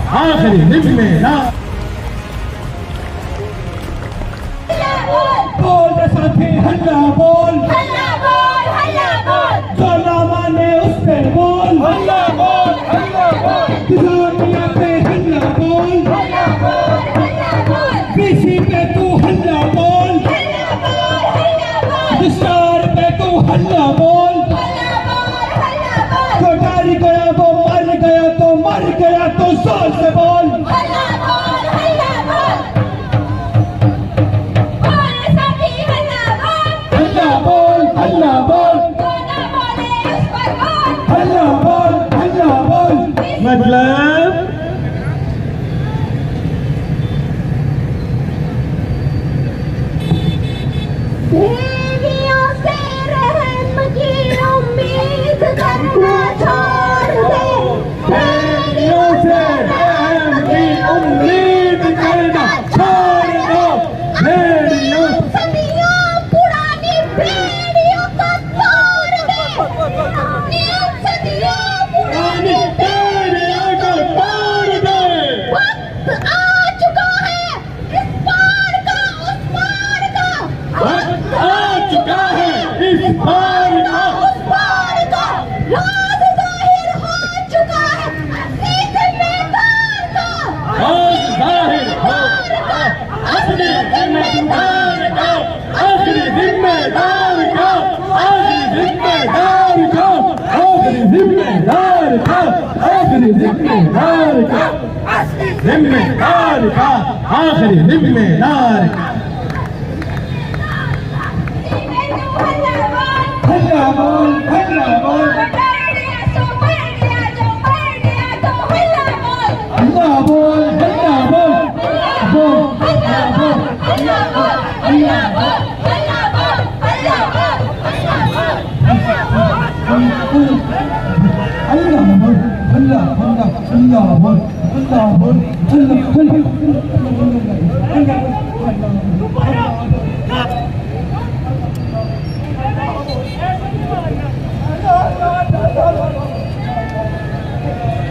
आखिरी जिम्मेदार। बोल रे साथी हल्ला बोल, हल्ला बोल, हल्ला बोल, जो ना माने उस पे बोल, हल्ला बोल, हल्ला बोल, किसानिया पे हल्ला बोल, हल्ला बोल, हल्ला बोल, किसी पे तू हल्ला बोल, हल्ला बोल, हल्ला बोल, विस्तार पे तू हल्ला बोल, हल्ला बोल, हल्ला बोल, जो डर गया वो मर गया तो मर गया तो जोर से बोल, हल्ला बोल, हल्ला बोल, बोल रे साथी हल्ला बोल, हल्ला बोल, हल्ला बोल, जो ना बोले उस पर बोल, हल्ला बोल, हल्ला बोल। मतलब भेड़ियों से रहम की उम्मीद करना छोड़ दे, भेड़ियों से रहम की उम्मीद करना छोड़ दो, भेड़ियों सदियों पुरानी भेड़ियों को तोड़ दे, सदियों पुरानी भेड़ियों को तोड़ दे। वक्त आ चुका है इस पार का उस पार का, वक्त आ चुका है इस पार का उस पार का, राज जाहिर हो चुका है असली जिम्मेदार का, आज जाहिर हो असली जिम्मेदार का, असली जिम्मेदार का, असली जिम्मेदार का, असली जिम्मेदार का, असली जिम्मेदार का, असली जिम्मेदार का, आखिरी जिम्मेदार का। हल्ला बोल, हल्ला बोल, हल्ला बोल, हल्ला बोल, बोल, हल्ला बोल, हल्ला बोल, हल्ला बोल, हल्ला बोल, हल्ला बोल, हल्ला बोल,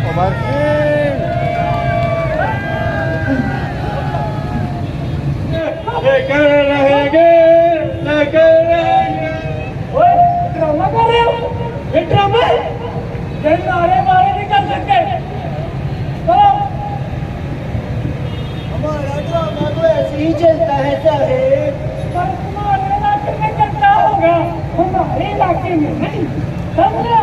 उमर सिंह लेकर रहेंगे, लेकर रहेंगे। ओए ड्रामा कर रहे हो? ये ड्रामा है? ये नारे मारे नहीं कर सकते। चलो हमारा ड्रामा तो ऐसे ही चलता है साहेब। पर तुम्हारे इलाके में चलता होगा, हमारे इलाके में नहीं। समझे?